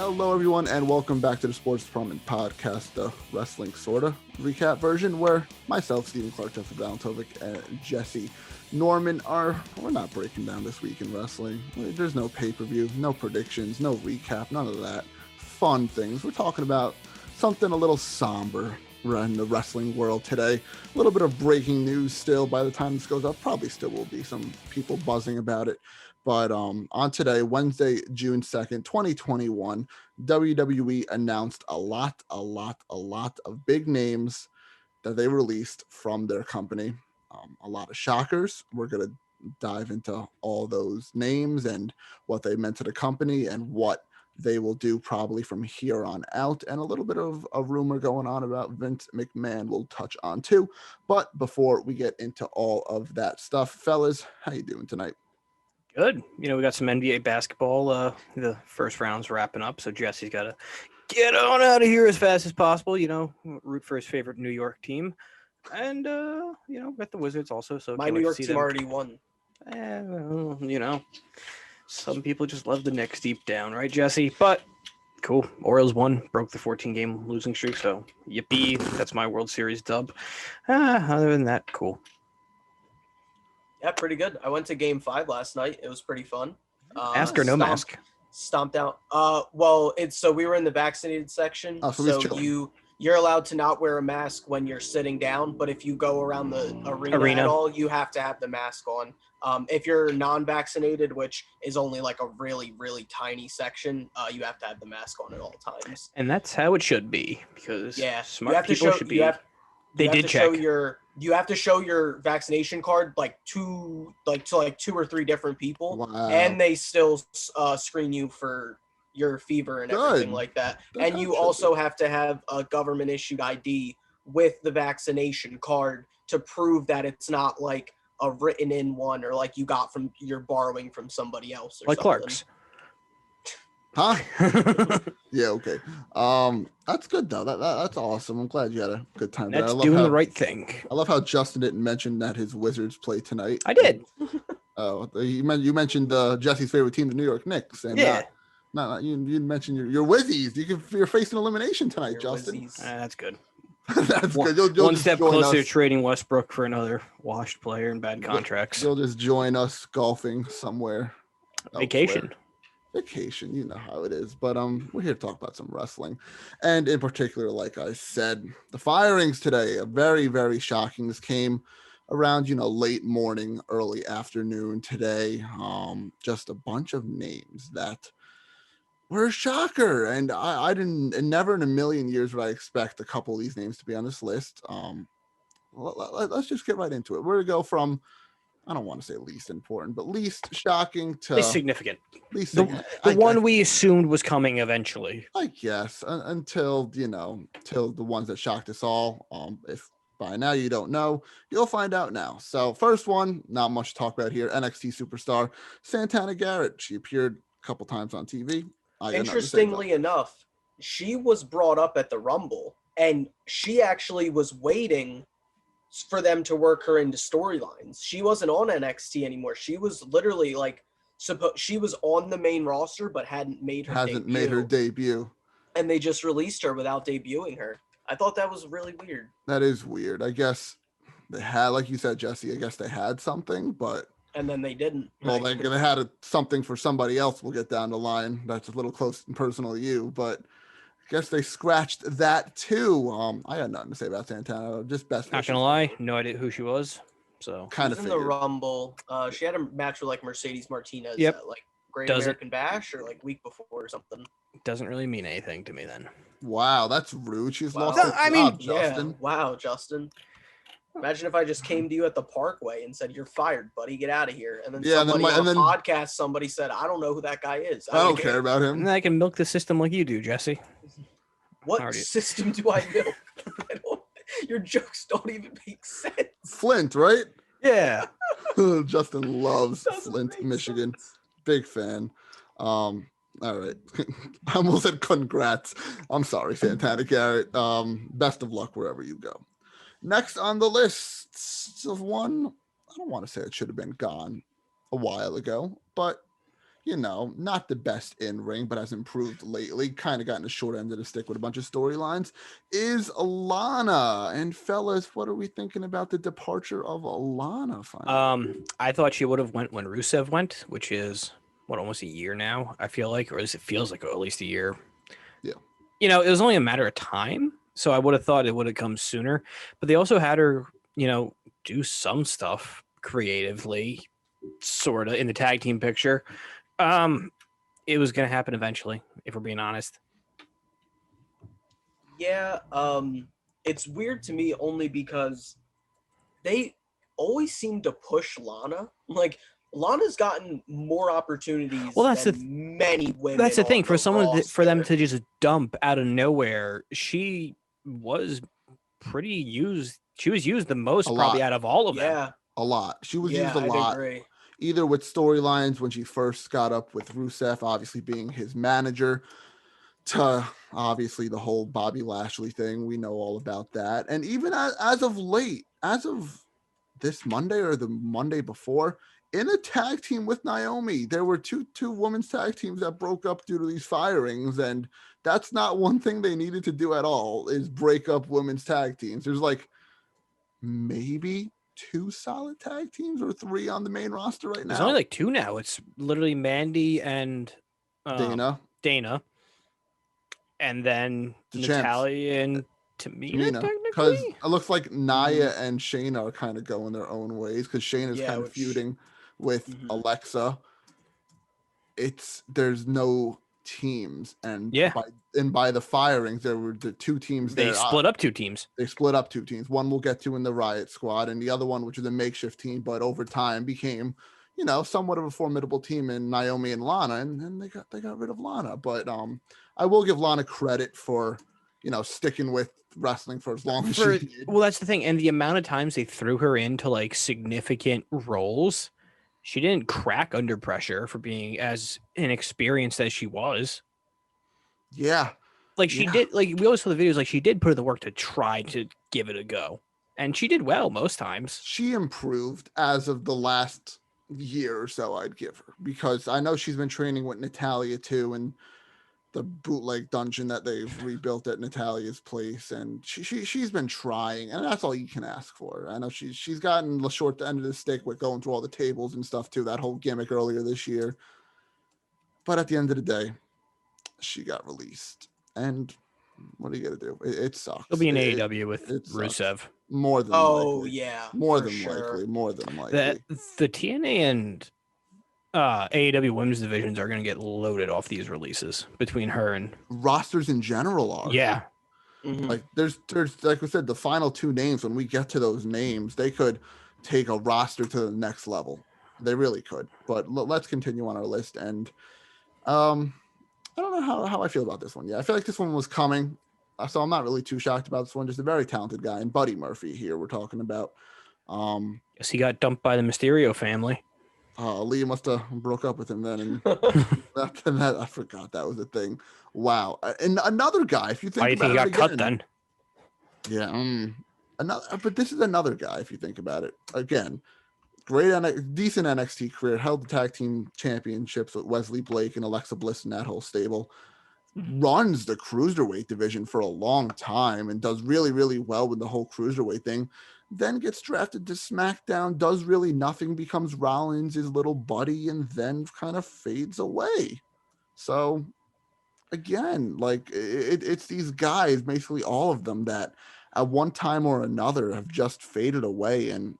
Hello, everyone, and welcome back to the Sports Department Podcast, the wrestling sorta recap version, where myself, Stephen Clark, Jesse Valentovic, and Jesse Norman we're not breaking down this week in wrestling. There's no pay-per-view, no predictions, no recap, none of that. Fun things. We're talking about something a little somber in the wrestling world today. A little bit of breaking news still. By the time this goes up, probably still will be some people buzzing about it. But on today, Wednesday, June 2nd, 2021, WWE announced a lot of big names that they released from their company. A lot of shockers. We're going to dive into all those names and what they meant to the company and what they will do probably from here on out. And a little bit of a rumor going on about Vince McMahon we'll touch on too. But before we get into all of that stuff, fellas, how you doing tonight? Good. We got some NBA basketball. The first round's wrapping up, so Jesse's got to get on out of here as fast as possible. Root for his favorite New York team, and got the Wizards also. So my New York team already won. Some people just love the Knicks deep down, right, Jesse? But cool. Orioles won, broke the 14-game losing streak. So yippee! That's my World Series dub. Other than that, cool. Yeah, pretty good. I went to Game 5 last night. It was pretty fun. Mask or no mask? Stomped out. We were in the vaccinated section. Oh, so you're allowed to not wear a mask when you're sitting down, but if you go around the arena at all, you have to have the mask on. If you're non-vaccinated, which is only like a really, really tiny section, you have to have the mask on at all times. And that's how it should be, because smart people should be. You have to show your vaccination card to 2 or 3 different people. Wow. And they still screen you for your fever and everything like that. And you also have to have a government issued ID with the vaccination card to prove that it's not like a written in one or like you're borrowing from somebody else or like something. Clark's. Huh? Yeah, okay. That's good though. That's awesome. I'm glad you had a good time. That's doing the right thing. I love how Justin didn't mention that his Wizards play tonight. I did. Oh, you mentioned Jesse's favorite team, the New York Knicks, and you mentioned your Wizzies. You're facing elimination tonight, Justin. That's good. That's good. You'll one step closer to trading Westbrook for another washed player and bad contracts. You'll just join us golfing somewhere. Vacation. Vacation, you know how it is. But we're here to talk about some wrestling, and in particular, like I said, the firings today are very, very shocking. This came around late morning, early afternoon today. Just a bunch of names that were a shocker, and I didn't, and never in a million years would I expect a couple of these names to be on this list. Let's just get right into it. We're gonna go from, I don't want to say least important, but least shocking to least significant. The one we assumed was coming eventually. I guess until till the ones that shocked us all. If by now you don't know, you'll find out now. So first one, not much to talk about here. NXT superstar Santana Garrett. She appeared a couple times on TV. Interestingly enough, she was brought up at the Rumble, and she actually was waiting for them to work her into storylines. She wasn't on NXT anymore. She was literally she was on the main roster, but hadn't made her debut. And they just released her without debuting her. I thought that was really weird. That is weird. I guess they had, like you said, Jesse, I guess they had something, but. And then they didn't. Well, they had something for somebody else. We'll get down the line. That's a little close and personal to you, but I guess they scratched that too. I had nothing to say about Santana. Just best. Not gonna lie, no idea who she was. So kind of in the Rumble. She had a match with Mercedes Martinez at Great American Bash or week before or something. Doesn't really mean anything to me then. Wow, that's rude. She's lost. Justin. Yeah. Wow, Justin. Imagine if I just came to you at the Parkway and said, "You're fired, buddy. Get out of here." And then somebody on a podcast, somebody said, "I don't know who that guy is. I don't care about him." And I can milk the system like you do, Jesse. What system do I milk? Your jokes don't even make sense. Flint, right? Yeah. Justin loves Flint, Michigan. Sense. Big fan. All right. I almost said congrats. I'm sorry, Santana Garrett. Best of luck wherever you go. Next on the list of one, I don't want to say it should have been gone a while ago, but not the best in ring, but has improved lately, kind of gotten the short end of the stick with a bunch of storylines, is Lana. And fellas, what are we thinking about the departure of Lana finally? I thought she would have went when Rusev went, which is almost a year now, I feel like, or at least it feels like at least a year. Yeah. It was only a matter of time. So I would have thought it would have come sooner, but they also had her, do some stuff creatively, sort of in the tag team picture. It was going to happen eventually, if we're being honest. Yeah, it's weird to me only because they always seem to push Lana. Like, Lana's gotten more opportunities than many women. That's the thing. On for the someone for them roster. to just dump out of nowhere, she was pretty used. She was used the most probably out of all of them. Yeah, a lot. She was used a I'd lot. agree. Either with storylines when she first got up with Rusev, obviously being his manager, to obviously the whole Bobby Lashley thing. We know all about that. And even as of late, as of this Monday or the Monday before, in a tag team with Naomi, there were two women's tag teams that broke up due to these firings. And that's not one thing they needed to do at all, is break up women's tag teams. There's like maybe 2 solid tag teams or 3 on the main roster right now. There's only like 2 now. It's literally Mandy and Dana. And then The Natalia and Tamina, because technically. it looks like Nia and Shayna are kind of going their own ways, because Shayna's kind of feuding with Alexa. There's no teams, and by the firings, there were the 2 teams. They split up 2 teams. They split up 2 teams. One we'll get to in the Riott Squad, and the other one, which is a makeshift team, but over time became, somewhat of a formidable team in Naomi and Lana, and then they got rid of Lana. But I will give Lana credit for, sticking with wrestling for as long as she did. Well, that's the thing. And the amount of times they threw her into like significant roles, she didn't crack under pressure for being as inexperienced as she was. Yeah. Like she did, like we always saw the videos, like she did put in the work to try to give it a go. And she did well most times. She improved as of the last year or so, I'd give her, because I know she's been training with Natalia too, and the bootleg dungeon that they've rebuilt at Natalia's place, and she's been trying, and that's all you can ask for. I know she's gotten the short end of the stick with going through all the tables and stuff too, that whole gimmick earlier this year. But at the end of the day, she got released, and what are you gonna do? It sucks. It'll be an AEW with Rusev. More than likely. More than likely. The TNA and AEW women's divisions are going to get loaded off these releases between her and rosters in general are. Yeah. Like there's like we said, the final 2 names, when we get to those names, they could take a roster to the next level. They really could. But let's continue on our list. And I don't know how I feel about this one. Yeah, I feel like this one was coming. So I'm not really too shocked about this one. Just a very talented guy. And Buddy Murphy here we're talking about. Guess he got dumped by the Mysterio family. Lee must have broke up with him then, and after that, I forgot that was a thing. Wow, and another guy. If you think, why do you think he got cut then? Yeah, but this is another guy. If you think about it, again, decent NXT career. Held the tag team championships with Wesley Blake and Alexa Bliss in that whole stable. Runs the cruiserweight division for a long time and does really, really well with the whole cruiserweight thing. Then gets drafted to SmackDown, does really nothing, becomes Rollins' little buddy, and then kind of fades away. So, again, like it's these guys, basically all of them, that at one time or another have just faded away. And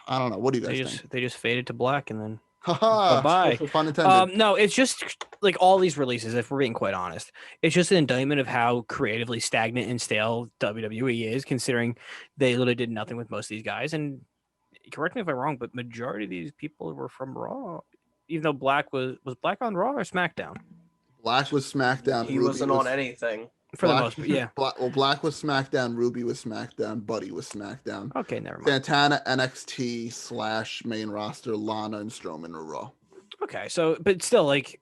I don't know. What do you guys think? They just faded to black and then bye. Pun intended. No, it's just like all these releases, if we're being quite honest, it's just an indictment of how creatively stagnant and stale WWE is, considering they literally did nothing with most of these guys. And correct me if I'm wrong, but majority of these people were from Raw, even though Black was Black on Raw or SmackDown? Black was SmackDown. He wasn't on anything. For the most part, yeah. Black was SmackDown, Ruby was SmackDown, Buddy was SmackDown. Okay, never mind. Santana, NXT / main roster, Lana and Strowman are Raw. Okay, so, but still, like,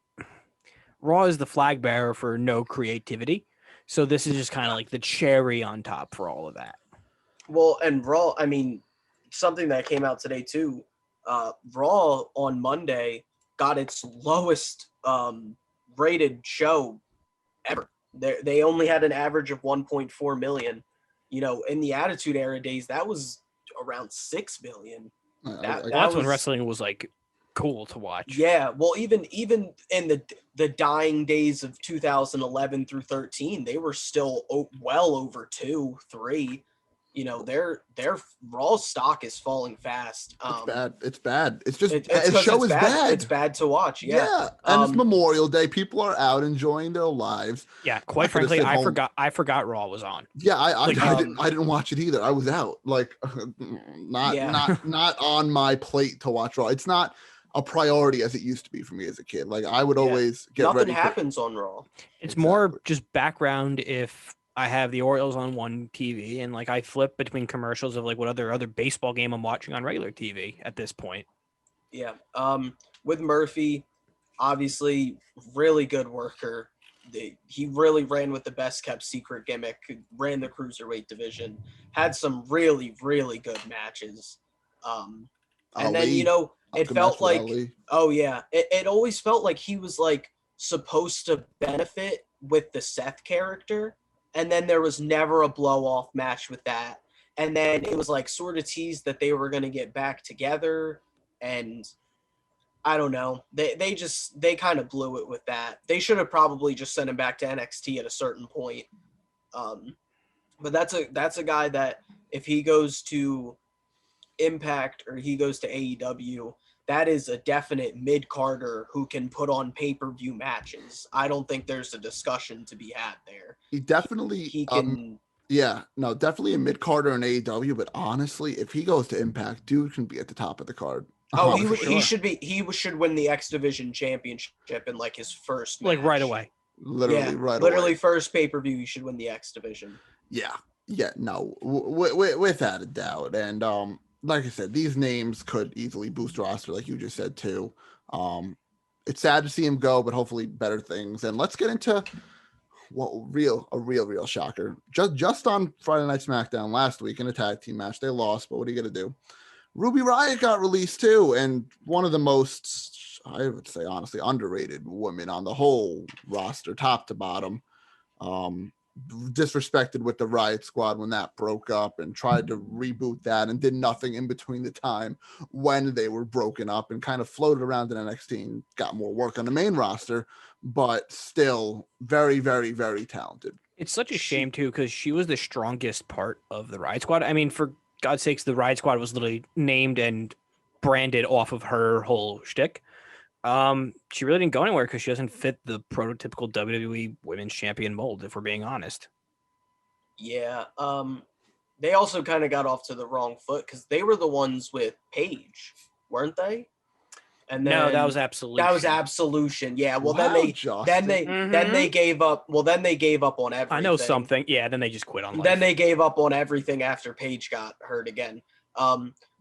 Raw is the flag bearer for no creativity. So this is just kind of like the cherry on top for all of that. Well, and Raw, I mean, something that came out today too, Raw on Monday got its lowest rated show ever. They only had an average of 1.4 million. You know, in the Attitude Era days, that was around 6 million. Well, that's when wrestling was like cool to watch. Yeah, well, even in the dying days of 2011 through 13, they were still well over 2, 3. You know, their Raw stock is falling fast. It's bad. It's bad. It's just the show is bad. It's bad to watch. Yeah, and it's Memorial Day. People are out enjoying their lives. Yeah, quite frankly, I forgot Raw was on. Yeah, I didn't watch it either. I was out. Like, not on my plate to watch Raw. It's not a priority as it used to be for me as a kid. Like, I would always get nothing ready. Happens on Raw. It's more just background if I have the Orioles on one TV and like I flip between commercials of like what other baseball game I'm watching on regular TV at this point. Yeah. With Murphy, obviously really good worker. He really ran with the best kept secret gimmick, ran the cruiserweight division, had some really, really good matches. And then, you know, it felt like, it always felt like he was like supposed to benefit with the Seth character. And then there was never a blow-off match with that. And then it was like sort of teased that they were going to get back together. And I don't know. They kind of blew it with that. They should have probably just sent him back to NXT at a certain point. But that's a guy that if he goes to Impact or he goes to AEW, that is a definite mid-carder who can put on pay-per-view matches. I don't think there's a discussion to be had there. He can. Definitely a mid-carder in AEW. But honestly, if he goes to Impact, dude can be at the top of the card. He should be. He should win the X Division championship in like his first match. Like right away. Literally first pay-per-view. He should win the X Division. Yeah. No, without a doubt. And like I said, these names could easily boost roster, like you just said too. It's sad to see him go, but hopefully better things. And let's get into a real shocker. Just on Friday Night SmackDown last week in a tag team match, they lost, but what are you gonna do? Ruby Riott got released too, and one of the most, I would say honestly, underrated women on the whole roster, top to bottom. Disrespected with the Riott Squad when that broke up and tried to reboot that and did nothing in between the time when they were broken up and kind of floated around in NXT and got more work on the main roster, but still very, very, very talented. It's such a shame too, because she was the strongest part of the Riott Squad. I mean, for God's sakes, the Riott Squad was literally named and branded off of her whole shtick. She really didn't go anywhere because she doesn't fit the prototypical WWE Women's Champion mold, if we're being honest. Yeah. They also kind of got off to the wrong foot because they were the ones with Paige, weren't they? And then, no, that was Absolution. That was Absolution. Yeah. Well, then they gave up. Well, then they gave up on everything. I know something. Yeah. Then they just quit on life. Then they gave up on everything after Paige got hurt again.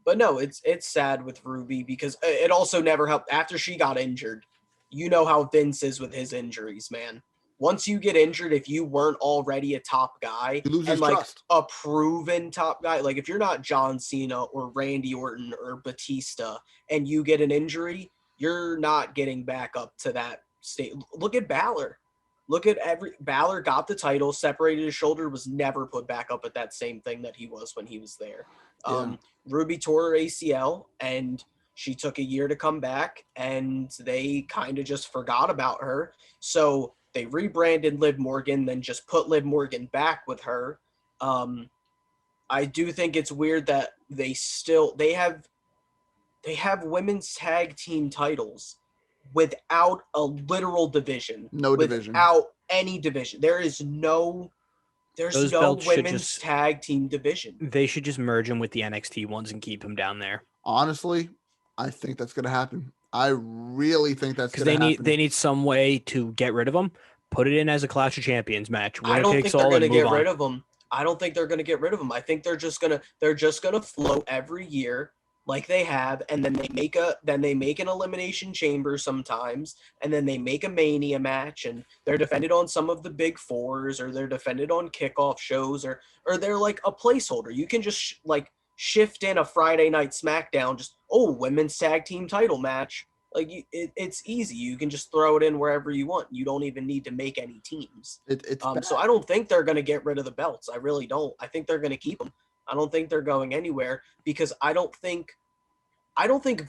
But no, it's sad with Ruby because it also never helped after she got injured. You know how Vince is with his injuries, man. Once you get injured, if you weren't already a top guy and like trust. A proven top guy, like if you're not John Cena or Randy Orton or Batista and you get an injury, you're not getting back up to that state. Look at Balor. Balor got the title, separated his shoulder, was never put back up at that same thing that he was when he was there. Yeah. Ruby tore her ACL and she took a year to come back and they kind of just forgot about her. So they rebranded Liv Morgan, then just put Liv Morgan back with her. I do think it's weird that they have women's tag team titles without a literal division. Without any division. There's no women's tag team division. They should just merge them with the NXT ones and keep them down there. Honestly, I think that's going to happen. I really think that's going to happen. They need some way to get rid of them. Put it in as a Clash of Champions match. I don't think they're going to get rid of them. I don't think they're going to get rid of them. I think they're just going to float every year like they have, and then they make an elimination chamber sometimes, and then they make a Mania match, and they're defended on some of the big fours, or they're defended on kickoff shows, or they're like a placeholder. You can just shift in a Friday Night SmackDown, women's tag team title match, Like it's easy. You can just throw it in wherever you want. You don't even need to make any teams. It's So I don't think they're going to get rid of the belts. I really don't. I think they're going to keep them. I don't think they're going anywhere because I don't think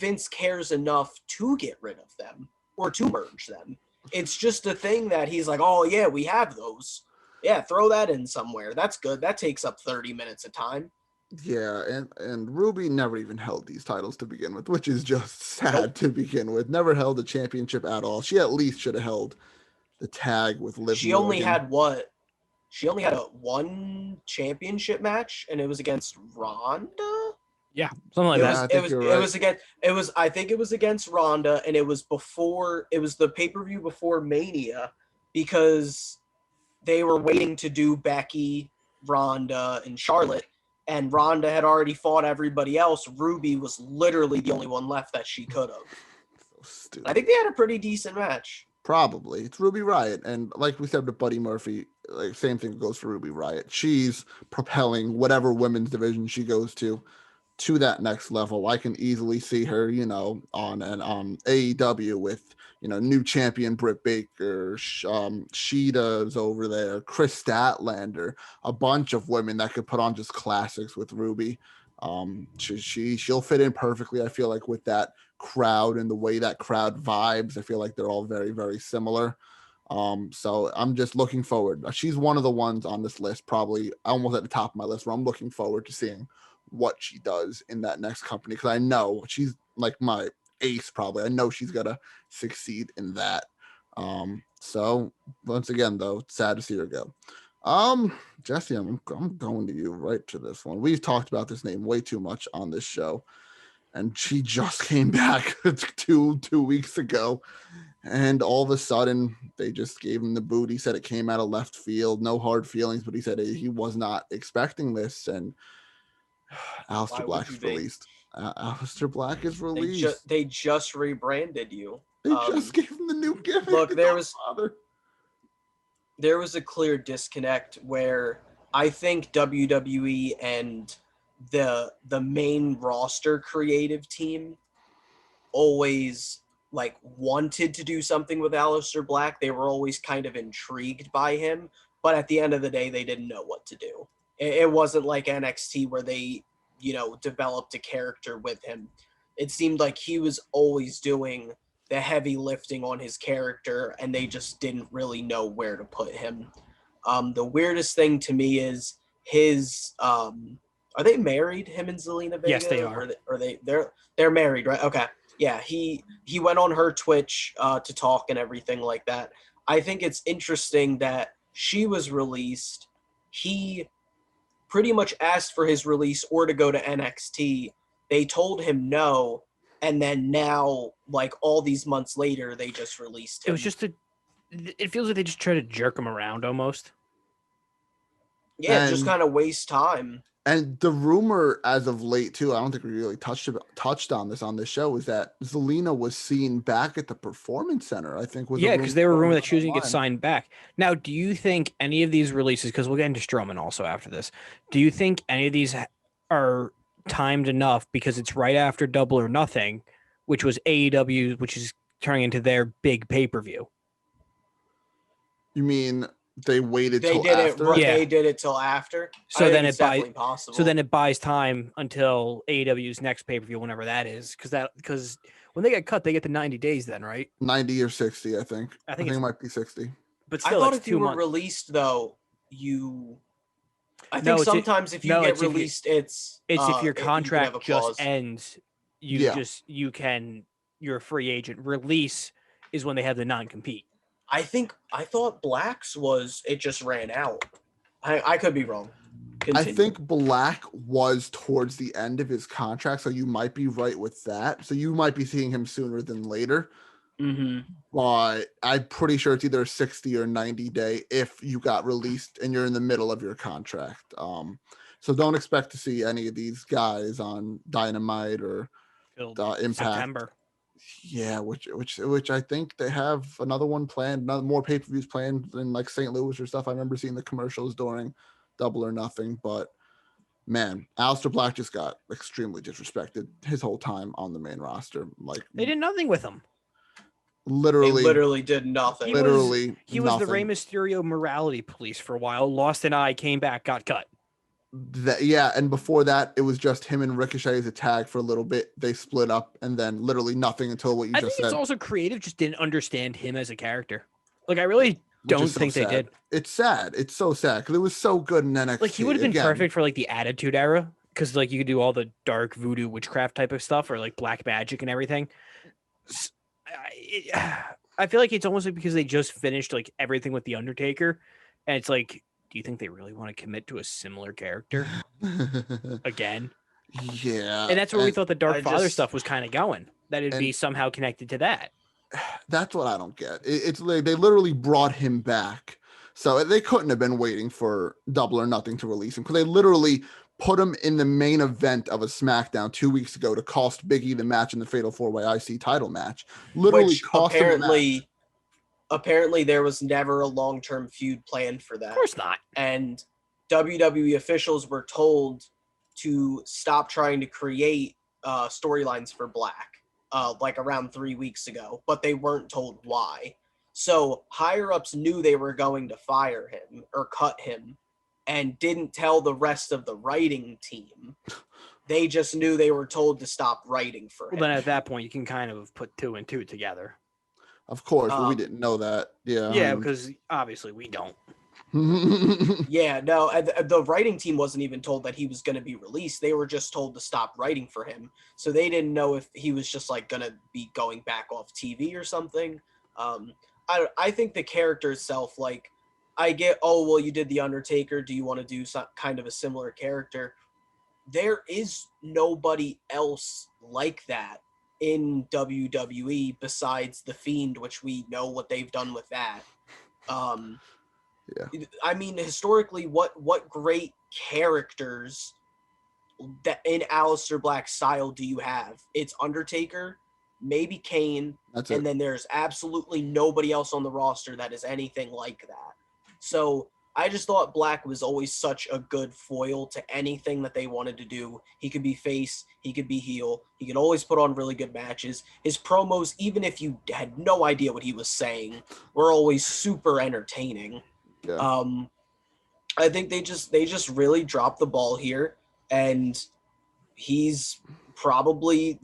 Vince cares enough to get rid of them or to merge them. It's just a thing that he's like, oh yeah, we have those. Yeah, throw that in somewhere. That's good. That takes up 30 minutes of time. Yeah, and Ruby never even held these titles to begin with, which is just sad to begin with. Never held a championship at all. She at least should have held the tag with Liv She only Morgan. had what? She only had one championship match, and it was against Ronda. Yeah, something like that. I think it was against Ronda, and it was the pay-per-view before Mania, because they were waiting to do Becky, Ronda, and Charlotte, and Ronda had already fought everybody else. Ruby was literally the only one left that she could have. So stupid. I think they had a pretty decent match. Probably. It's Ruby Riott. And like we said with Buddy Murphy, like same thing goes for Ruby Riott. She's propelling whatever women's division she goes to that next level. I can easily see her, on an AEW with, new champion Britt Baker, Sheeta's over there, Chris Statlander, a bunch of women that could put on just classics with Ruby. She'll fit in perfectly, I feel like, with that crowd and the way that crowd vibes. I feel like they're all very, very similar. So I'm just looking forward. She's one of the ones on this list, probably almost at the top of my list, where I'm looking forward to seeing what she does in that next company, because I know she's like my ace. Probably I know she's gonna succeed in that. So once again, though, sad to see her go. Jesse, I'm going to you right to this one. We've talked about this name way too much on this show, and she just came back two weeks ago, and all of a sudden they just gave him the boot. He said it came out of left field, no hard feelings, but he said he was not expecting this. And Aleister Black is released. Aleister Black is released. They just rebranded you. They just gave him the new gimmick. Look, there was a clear disconnect where I think WWE and the main roster creative team always wanted to do something with Aleister Black. They were always kind of intrigued by him, but at the end of the day, they didn't know what to do. It wasn't like NXT where they, developed a character with him. It seemed like he was always doing the heavy lifting on his character, and they just didn't really know where to put him. The weirdest thing to me is his. Are they married? Him and Zelina Vega? Yes, they are. They're married, right? Okay. Yeah, he went on her Twitch to talk and everything like that. I think it's interesting that she was released. He pretty much asked for his release or to go to NXT. They told him no, and then now, all these months later, they just released him. It was just it feels like they just try to jerk him around almost. Yeah, just kind of waste time. And the rumor as of late too, I don't think we really touched on this on this show, is that Zelina was seen back at the Performance Center. I think because they were rumored that she was going to get signed back. Now, do you think any of these releases, because we'll get into Strowman also after this, do you think any of these are timed enough because it's right after Double or Nothing, which was AEW, which is turning into their big pay-per-view? You mean they waited till after? They did it till after. So then it buys time until AEW's next pay-per-view, whenever that is, because when they get cut, they get the 90 days then, right? 90 or 60, I think. I think it might be 60. But still, I thought if you were released, though, I think sometimes if you get released, it's if your contract just ends, you're a free agent. Release is when they have the non-compete. I thought Black's was it just ran out. I could be wrong. Continue. I think Black was towards the end of his contract, so you might be right with that. So you might be seeing him sooner than later. Mm-hmm. But I'm pretty sure it's either a 60 or 90 day if you got released and you're in the middle of your contract. So don't expect to see any of these guys on Dynamite or Impact. September. Yeah, which I think they have another one planned, more pay-per-views planned in St. Louis or stuff. I remember seeing the commercials during Double or Nothing, but man, Aleister Black just got extremely disrespected his whole time on the main roster. They did nothing with him. They Literally, literally did nothing. He was the Rey Mysterio morality police for a while. Lost an eye, came back, got cut. And before that, it was just him and Ricochet as a tag for a little bit. They split up, and then literally nothing until what you just said. I think it's also creative, just didn't understand him as a character. Like, I really don't think they did. It's sad. It's so sad because it was so good in NXT. Like, he would have been perfect for like the Attitude Era, because like you could do all the dark voodoo witchcraft type of stuff, or like black magic and everything. I feel like it's almost like because they just finished like everything with the Undertaker, and it's like, do you think they really want to commit to a similar character again? Yeah. And that's where we thought the Dark Father stuff was kind of going, that it'd be somehow connected to that. That's what I don't get. It's like they literally brought him back. So they couldn't have been waiting for Double or Nothing to release him, because they literally put him in the main event of a SmackDown 2 weeks ago to cost Big E the match in the Fatal 4-Way IC title match. Literally Which cost him the match. Apparently there was never a long-term feud planned for that. Of course not. And WWE officials were told to stop trying to create storylines for Black like around 3 weeks ago, but they weren't told why. So higher-ups knew they were going to fire him or cut him and didn't tell the rest of the writing team. They just knew they were told to stop writing for him. Well, then at that point, you can kind of put 2 and 2 together. Of course, but we didn't know that. Yeah. Yeah, because obviously we don't. Yeah, no, the writing team wasn't even told that he was going to be released. They were just told to stop writing for him. So they didn't know if he was just like going to be going back off TV or something. I think the character itself, like, I get, oh, well, you did The Undertaker. Do you want to do some kind of a similar character? There is nobody else like that in WWE besides The Fiend, which we know what they've done with that. Yeah. I mean, historically, what great characters that in Aleister Black's style do you have? It's Undertaker, maybe Kane, and then there's absolutely nobody else on the roster that is anything like that. So I just thought Black was always such a good foil to anything that they wanted to do. He could be face, he could be heel, he could always put on really good matches. His promos, even if you had no idea what he was saying, were always super entertaining. Yeah. I think they just really dropped the ball here, and he's probably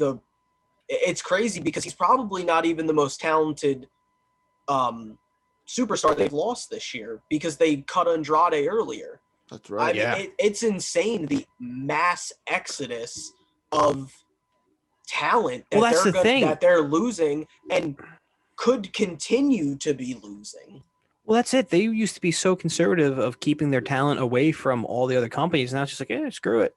it's crazy because he's probably not even the most talented superstar they've lost this year, because they cut Andrade earlier. That's right. I mean, it's insane, the mass exodus of talent that they're losing and could continue to be losing. Well, that's it. They used to be so conservative of keeping their talent away from all the other companies. Now it's just like, screw it.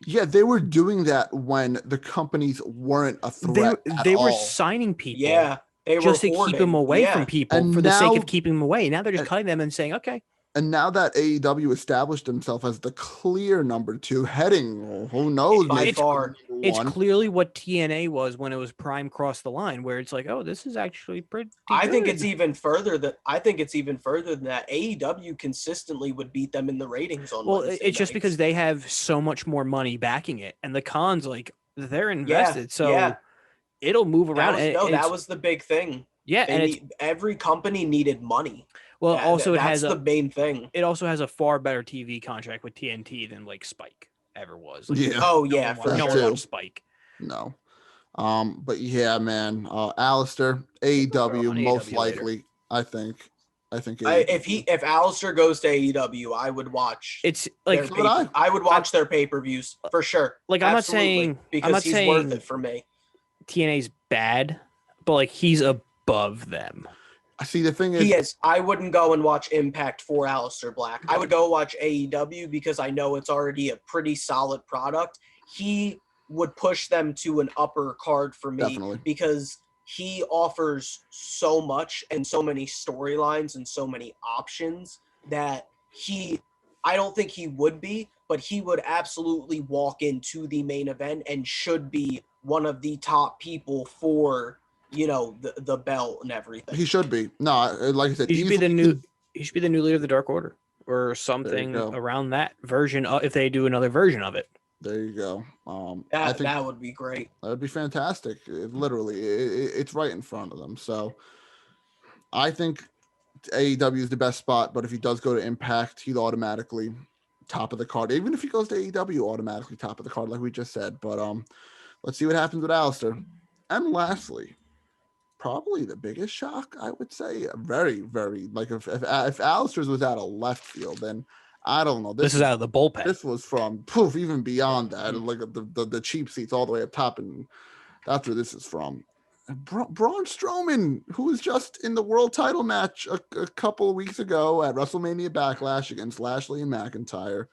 Yeah, they were doing that when the companies weren't a threat. They were signing people. Yeah. They were just to keep them away from people, and for the sake of keeping them away. Now they're just cutting them and saying, okay. And now that AEW established himself as the clear number 2, heading, who knows? By far. It's clearly what TNA was when it was Prime crossed the line, where it's like, oh, this is actually pretty I good. think it's even further than that. AEW consistently would beat them in the ratings on Wednesday it's just nights. because they have so much more money backing it, and the cons, like, they're invested, so it'll move around. That was the big thing. Yeah, every company needed money. Well, that's the main thing. It also has a far better TV contract with TNT than like Spike ever was. Like, no one watched Spike. No. But yeah, man. Aleister, AEW, most likely. I think if Aleister goes to AEW, I would watch. It's like I would watch their pay-per-views for sure. Like, I'm not saying he's worth it for me. TNA's bad, but like, he's above them. I see. The thing is, he is. I wouldn't go and watch Impact for Aleister Black. I would go watch AEW because I know it's already a pretty solid product. He would push them to an upper card for me. Definitely. Because he offers so much and so many storylines and so many options that I don't think he would be, but he would absolutely walk into the main event and should be one of the top people for, the belt and everything. He should be. No, like I said, he should be the new leader of the Dark Order or something around that version if they do another version of it. There you go. I That think that would be great. that would be fantastic. It's right in front of them. So I think AEW is the best spot, but if he does go to Impact, he'll automatically top of the card. Even if he goes to AEW, automatically top of the card, like we just said. But let's see what happens with Aleister. And lastly, probably the biggest shock, I would say, very, very like if Aleister's was out of left field, then I don't know. This is out of the bullpen. This was from poof, even beyond that, like the cheap seats all the way up top, and that's where this is from. Braun Strowman, who was just in the world title match a couple of weeks ago at WrestleMania Backlash against Lashley and McIntyre.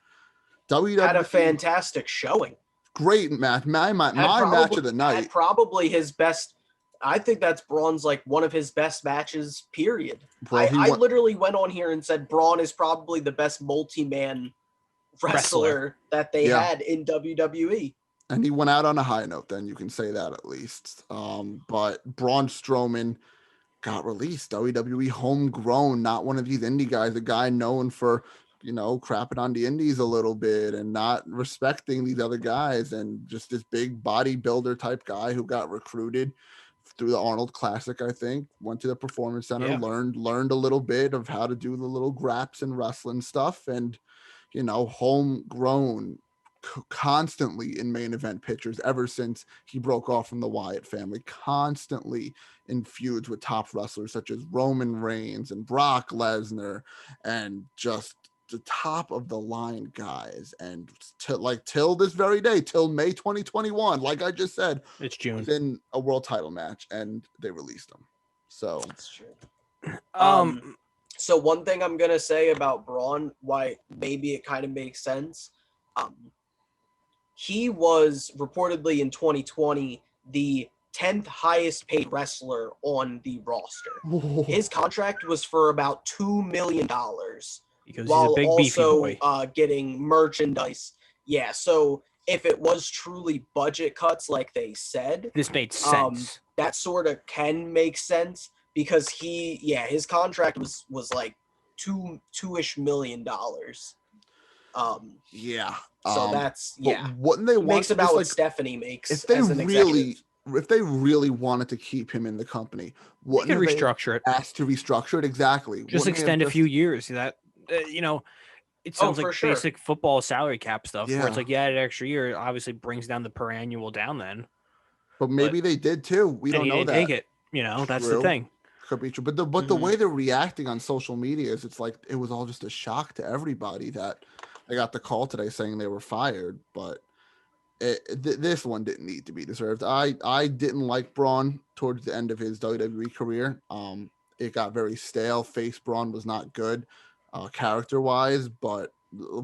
WWE Had a fantastic showing. Great match. My match of the night. Had probably his best. I think that's Braun's like one of his best matches, period. Bro, I literally went on here and said Braun is probably the best multi-man wrestler that they had in WWE. And he went out on a high note, then you can say that at least. But Braun Strowman got released. WWE homegrown, not one of these indie guys, a guy known for, crapping on the indies a little bit and not respecting these other guys, and just this big bodybuilder type guy who got recruited through the Arnold Classic, I think, went to the Performance Center, learned a little bit of how to do the little graps and wrestling stuff, and, homegrown, constantly in main event pictures ever since he broke off from the Wyatt family, constantly in feuds with top wrestlers such as Roman Reigns and Brock Lesnar, and just the top of the line guys. And till this very day, till May 2021, like I just said, it's June, was in a world title match, and they released him. So that's true. So one thing I'm gonna say about Braun, why maybe it kind of makes sense. He was reportedly in 2020 the 10th highest paid wrestler on the roster. His contract was for about $2 million. Because while he's a big beefy boy. Getting merchandise. Yeah, so if it was truly budget cuts like they said, this made sense. That sort of can make sense because his contract was like $2-ish million. So that's wouldn't they want makes about what like, Stephanie makes if they as an executive. If they really wanted to keep him in the company, what could restructure it? Asked to restructure it, exactly. Just extend a few years. That it sounds like basic football salary cap stuff. Where it's like, an extra year obviously brings down the per annual down then. But maybe they did too. We don't know that. Take it. That's the thing. Could be true. But the way they're reacting on social media is it's like it was all just a shock to everybody that I got the call today saying they were fired, but this one didn't need to be deserved. I didn't like Braun towards the end of his WWE career. It got very stale. Face Braun was not good character-wise, but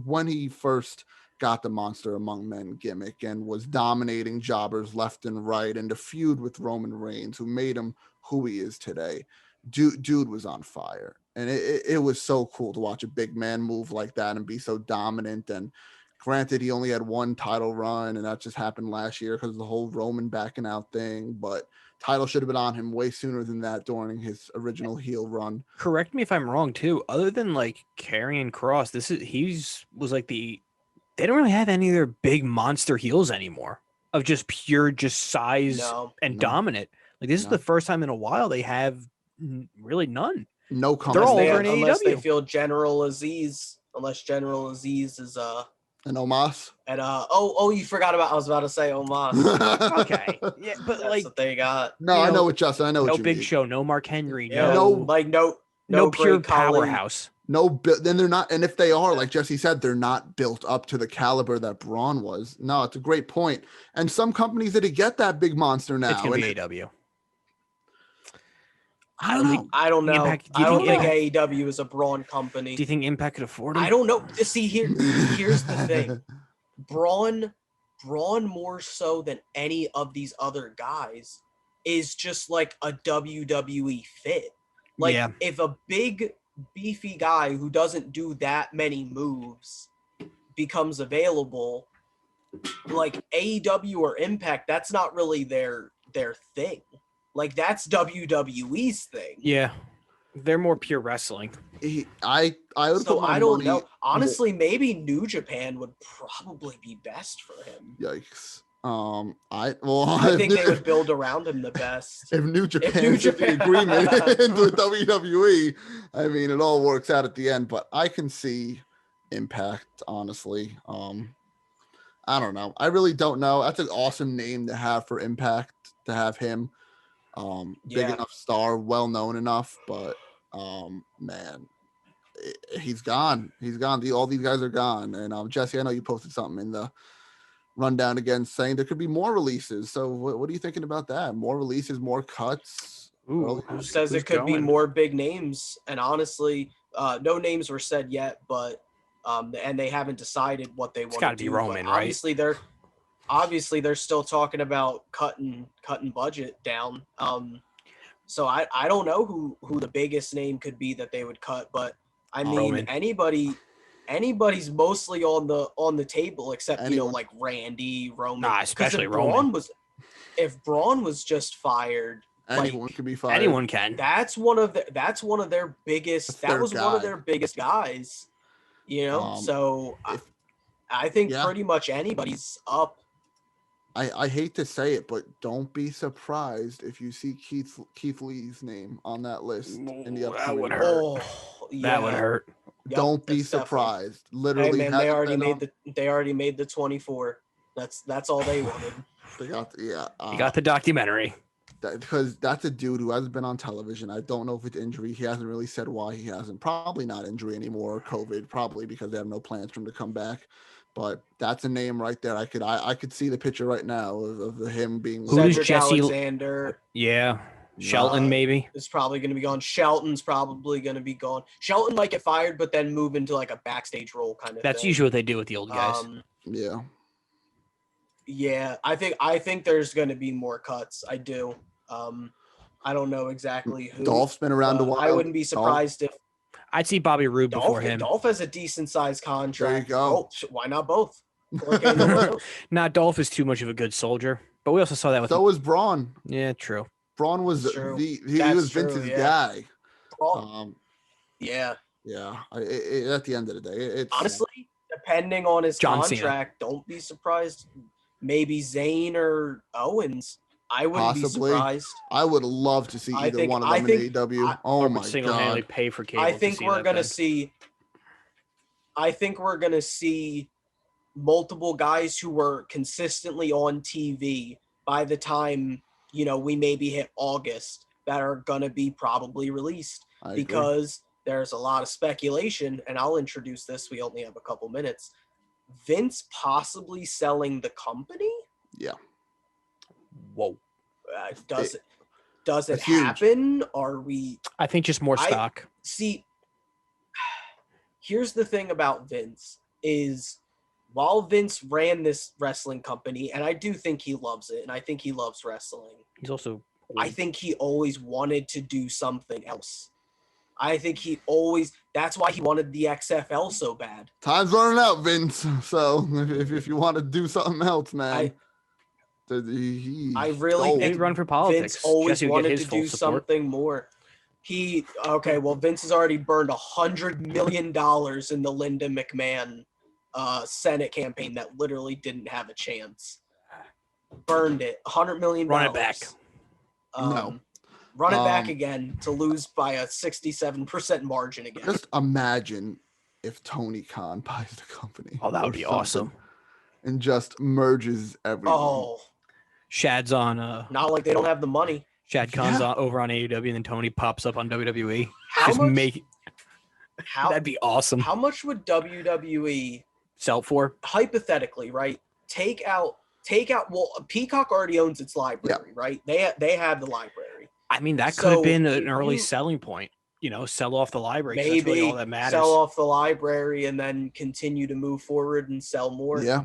when he first got the Monster Among Men gimmick and was dominating jobbers left and right, and the feud with Roman Reigns, who made him who he is today, dude was on fire. And it was so cool to watch a big man move like that and be so dominant. And granted, he only had one title run, and that just happened last year because of the whole Roman backing out thing. But title should have been on him way sooner than that during his original heel run. Correct me if I'm wrong too. Other than like Karrion Kross, was like they don't really have any of their big monster heels anymore of just pure size and dominant. Like this is the first time in a while they have really none. No comment. They're all over in unless AEW. They feel General Aziz, unless General Aziz is and Omos. And you forgot about. I was about to say Omos. Okay, yeah, but that's like what they got. No, I know what Justin. I know what you Big mean. Show, no Mark Henry, no pure great powerhouse. Then they're not. And if they are, like Jesse said, they're not built up to the caliber that Braun was. No, it's a great point. And some companies that get that big monster now. It's gonna be AEW. I don't know. Impact, I don't think AEW is a Braun company. Do you think Impact could afford him? I don't know. See, here's the thing. Braun more so than any of these other guys is just like a WWE fit. Like if a big beefy guy who doesn't do that many moves becomes available, like AEW or Impact, that's not really their thing. Like that's WWE's thing. Yeah. They're more pure wrestling. I would So put my I don't money. know. Honestly, maybe New Japan would probably be best for him. Yikes. I think they would build around him the best. If New Japan's New in the Japan- agreement with WWE, I mean, it all works out at the end. But I can see Impact, honestly. I don't know. I really don't know. That's an awesome name to have for Impact, to have him. Big Yeah. enough star, well known enough, but man, he's gone. He's gone. All these guys are gone. And Jesse, I know you posted something in the rundown again saying there could be more releases. So what are you thinking about that? More releases, more cuts? Ooh, Who says it could be more big names? And honestly, no names were said yet, but and they haven't decided what they want to do. It's got to be Roman, right? Obviously they're still talking about cutting budget down. So I don't know who the biggest name could be that they would cut, but I mean Roman. anybody's mostly on the table except Anyone. like Randy, Roman. Nah, especially if Roman. If Braun was just fired, Anyone could be fired. Anyone can. that's one of their biggest. That was one of their biggest guys. So I think pretty much anybody's up. I hate to say it, but don't be surprised if you see Keith Lee's name on that list in the upcoming. That would hurt. Oh, yeah. That would hurt. Yep, don't be surprised. Literally, hey man, they already made the 24. That's all they wanted. They got you got the documentary. Because that's a dude who hasn't been on television. I don't know if it's injury. He hasn't really said why he hasn't. Probably not injury anymore. COVID. Probably because they have no plans for him to come back. But that's a name right there. I could see the picture right now of him being. Who is Jesse Alexander? Yeah, Shelton maybe. Is probably going to be gone. Shelton's probably going to be gone. Shelton might get fired, but then move into like a backstage role kind of. That's thing. usually what they do with the old guys. Yeah. Yeah, I think there's going to be more cuts. I do. I don't know exactly who. Dolph's been around a while. I wouldn't be surprised if. I'd see Bobby Roode before him. Dolph has a decent sized contract. There you go. Oh, why not both? Nah, Dolph is too much of a good soldier. But we also saw that with. So was Braun. Yeah, true. Braun was he was Vince's guy. Yeah. Yeah. At the end of the day, it's honestly depending on his contract. Don't be surprised. Maybe Zayn or Owens. I wouldn't be surprised. I would love to see either one of them in AEW. Oh my single-handedly god! Pay for cable. I think we're gonna see. I think we're gonna see multiple guys who were consistently on TV by the time we maybe hit August that are gonna be probably released because there's a lot of speculation. And I'll introduce this. We only have a couple minutes. Vince possibly selling the company. Yeah. Whoa. Does it happen? Are we? I think just more stock. See, here's the thing about Vince is while Vince ran this wrestling company, and I do think he loves it, and I think he loves wrestling. He's also. I think he always wanted to do something else. I think that's why he wanted the XFL so bad. Time's running out, Vince. So if you want to do something else, man. I really think run for politics. Vince always wanted to do something more. Well, Vince has already burned $100 million in the Linda McMahon Senate campaign that literally didn't have a chance. Burned it. $100 million. Run it back. No. Run it back again to lose by a 67% margin again. Just imagine if Tony Khan buys the company. Oh, that would be awesome. And just merges everyone. Oh. Shad's on. Not like they don't have the money. Shad Khan's over on AEW, and then Tony pops up on WWE. That'd be awesome. How much would WWE sell for? Hypothetically, right? Take out. Well, Peacock already owns its library, right? They have the library. I mean, that could have been an early selling point. Sell off the library. Maybe that's really all that matters. Sell off the library and then continue to move forward and sell more. Yeah.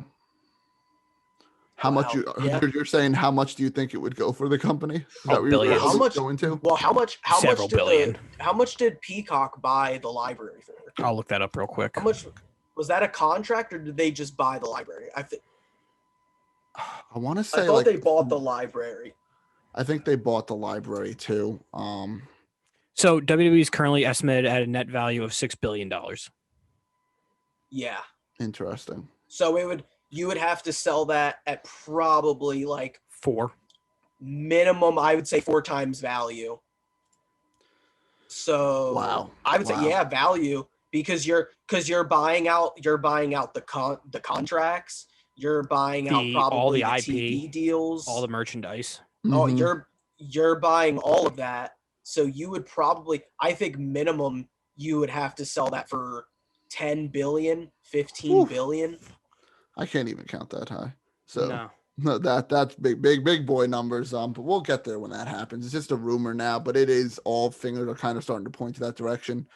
How much you're saying? How much do you think it would go for the company? Is that what billions. How much going to? Well, how much billion. How much did Peacock buy the library for? I'll look that up real quick. How much was that a contract, or did they just buy the library? I want to say I thought they bought the library. I think they bought the library too. So WWE is currently estimated at a net value of $6 billion. Yeah. Interesting. So you would have to sell that at probably like 4. minimum, I would say 4 times value. So Wow. I would say value, because you're buying out the contracts, you're buying out probably all the the IP, TV deals, all the merchandise. Oh, Mhm. you're buying all of that. So you would probably, I think minimum you would have to sell that for 10 billion, 15 Oof. billion. I can't even count that high. So No. that's big boy numbers. But we'll get there when that happens. It's just a rumor now, but it is, all fingers are kind of starting to point to that direction,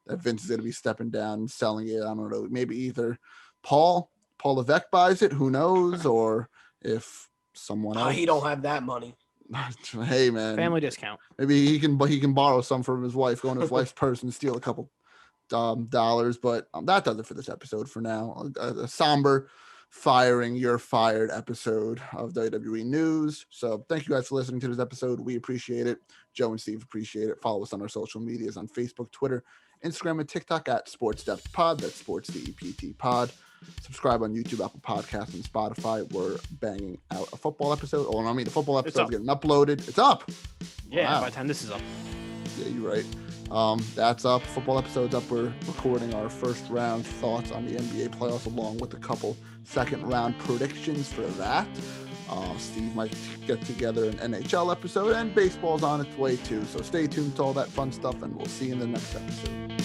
that Vince is going to be stepping down and selling it. I don't know. Maybe either Paul Levesque buys it, who knows, or if someone else. He don't have that money. Hey man, Family discount. maybe he can borrow some from his wife, go on his wife's purse and steal a couple dollars. But that does it for this episode for now. A somber, firing, you're fired episode of WWE News. So thank you guys for listening to this episode. We appreciate it. Joe and Steve appreciate it. Follow us on our social medias on Facebook, Twitter, Instagram, and TikTok at Sports Depth Pod. That's Sports DEPT Pod. Subscribe on YouTube, Apple Podcasts, and Spotify. We're banging out a football episode. Oh, I mean, the football episode's getting uploaded. It's up. Yeah, Wow. by the time this is up. Yeah, you're right. That's up. Football episode's up. We're recording our first round thoughts on the NBA playoffs, along with a couple second round predictions for that. Steve might get together an NHL episode, and baseball's on its way too. So stay tuned to all that fun stuff, and we'll see you in the next episode.